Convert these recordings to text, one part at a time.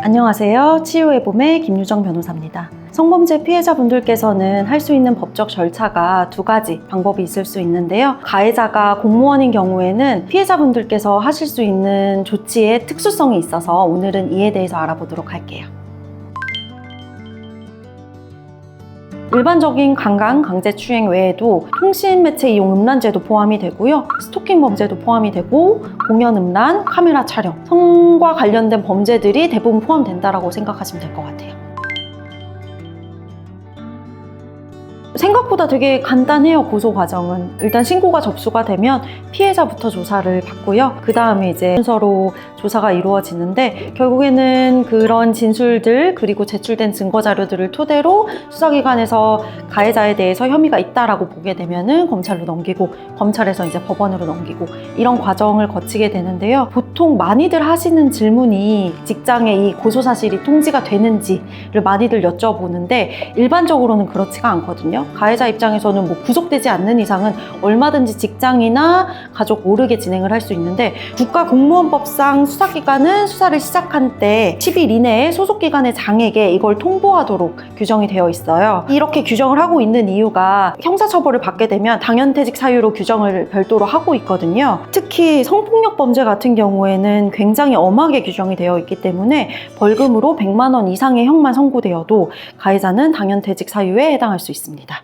안녕하세요. 치유의 봄의 김유정 변호사입니다. 성범죄 피해자분들께서는 할 수 있는 법적 절차가 두 가지 방법이 있을 수 있는데요. 가해자가 공무원인 경우에는 피해자분들께서 하실 수 있는 조치의 특수성이 있어서 오늘은 이에 대해서 알아보도록 할게요. 일반적인 강간, 강제추행 외에도 통신매체 이용 음란죄도 포함이 되고요. 스토킹 범죄도 포함이 되고 공연 음란, 카메라 촬영, 성과 관련된 범죄들이 대부분 포함된다고 생각하시면 될 것 같아요. 생각보다 되게 간단해요. 고소 과정은. 일단 신고가 접수가 되면 피해자부터 조사를 받고요. 그 다음에 이제 순서로 조사가 이루어지는데 결국에는 그런 진술들 그리고 제출된 증거 자료들을 토대로 수사기관에서 가해자에 대해서 혐의가 있다라고 보게 되면은 검찰로 넘기고 검찰에서 이제 법원으로 넘기고 이런 과정을 거치게 되는데요. 보통 많이들 하시는 질문이 직장에 이 고소 사실이 통지가 되는지를 많이들 여쭤보는데 일반적으로는 그렇지가 않거든요. 가해자 입장에서는 뭐 구속되지 않는 이상은 얼마든지 직장이나 가족 모르게 진행을 할 수 있는데 국가공무원법상 수사기관은 수사를 시작한 때 10일 이내에 소속기관의 장에게 이걸 통보하도록 규정이 되어 있어요. 이렇게 규정을 하고 있는 이유가 형사처벌을 받게 되면 당연퇴직 사유로 규정을 별도로 하고 있거든요. 특히 성폭력 범죄 같은 경우에는 굉장히 엄하게 규정이 되어 있기 때문에 벌금으로 100만 원 이상의 형만 선고되어도 가해자는 당연퇴직 사유에 해당할 수 있습니다.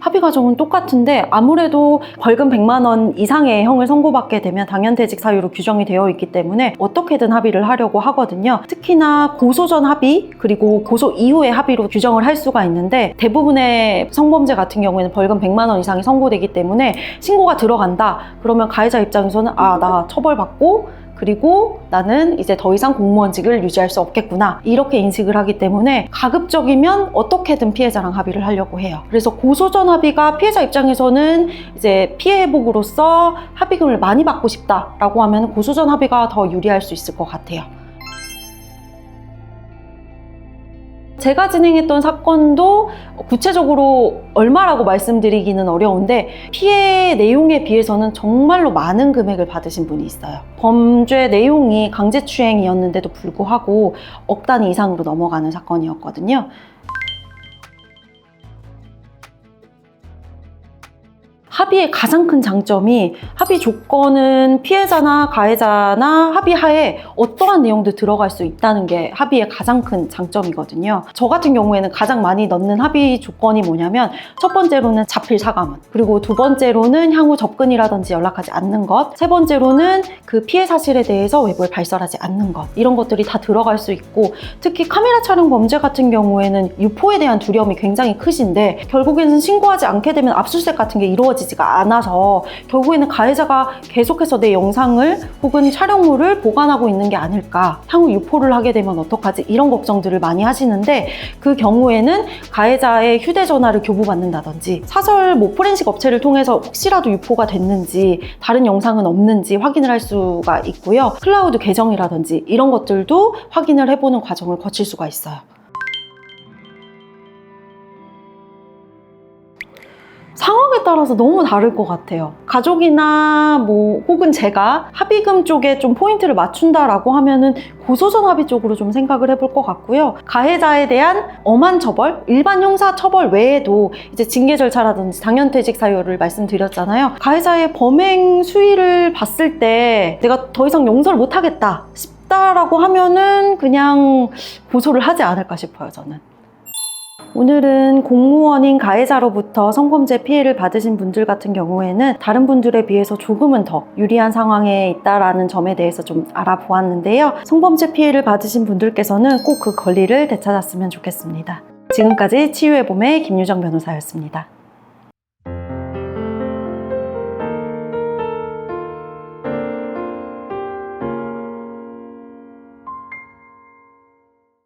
합의 과정은 똑같은데 아무래도 벌금 100만 원 이상의 형을 선고받게 되면 당연퇴직 사유로 규정이 되어 있기 때문에 어떻게든 합의를 하려고 하거든요. 특히나 고소 전 합의 그리고 고소 이후의 합의로 규정을 할 수가 있는데 대부분의 성범죄 같은 경우에는 벌금 100만 원 이상이 선고되기 때문에 신고가 들어간다 그러면 가해자 입장에서는 나 처벌받고 그리고 나는 이제 더 이상 공무원직을 유지할 수 없겠구나 이렇게 인식을 하기 때문에 가급적이면 어떻게든 피해자랑 합의를 하려고 해요. 그래서 고소 전 합의가 피해자 입장에서는 이제 피해 회복으로서 합의금을 많이 받고 싶다라고 하면 고소 전 합의가 더 유리할 수 있을 것 같아요. 제가 진행했던 사건도 구체적으로 얼마라고 말씀드리기는 어려운데 피해 내용에 비해서는 정말로 많은 금액을 받으신 분이 있어요. 범죄 내용이 강제추행이었는데도 불구하고 억 단위 이상으로 넘어가는 사건이었거든요. 합의의 가장 큰 장점이 합의 조건은 피해자나 가해자나 합의하에 어떠한 내용도 들어갈 수 있다는 게 합의의 가장 큰 장점이거든요. 저 같은 경우에는 가장 많이 넣는 합의 조건이 뭐냐면 첫 번째로는 자필 사과문, 그리고 두 번째로는 향후 접근이라든지 연락하지 않는 것, 세 번째로는 그 피해 사실에 대해서 외부에 발설하지 않는 것, 이런 것들이 다 들어갈 수 있고 특히 카메라 촬영 범죄 같은 경우에는 유포에 대한 두려움이 굉장히 크신데 결국에는 신고하지 않게 되면 압수수색 같은 게 이루어지지가 않아서 결국에는 가해자가 계속해서 내 영상을 혹은 촬영물을 보관하고 있는 게 아닐까, 향후 유포를 하게 되면 어떡하지, 이런 걱정들을 많이 하시는데 그 경우에는 가해자의 휴대전화를 교부받는다든지 사설 포렌식 업체를 통해서 혹시라도 유포가 됐는지 다른 영상은 없는지 확인을 할 수가 있고요. 클라우드 계정이라든지 이런 것들도 확인을 해보는 과정을 거칠 수가 있어요. 상황에 따라서 너무 다를 것 같아요. 가족이나 혹은 제가 합의금 쪽에 좀 포인트를 맞춘다라고 하면은 고소 전 합의 쪽으로 좀 생각을 해볼 것 같고요. 가해자에 대한 엄한 처벌, 일반 형사 처벌 외에도 이제 징계 절차라든지 당연퇴직 사유를 말씀드렸잖아요. 가해자의 범행 수위를 봤을 때 내가 더 이상 용서를 못 하겠다 싶다라고 하면은 그냥 고소를 하지 않을까 싶어요, 저는. 오늘은 공무원인 가해자로부터 성범죄 피해를 받으신 분들 같은 경우에는 다른 분들에 비해서 조금은 더 유리한 상황에 있다는 점에 대해서 좀 알아보았는데요. 성범죄 피해를 받으신 분들께서는 꼭 그 권리를 되찾았으면 좋겠습니다. 지금까지 치유의 봄의 김유정 변호사였습니다.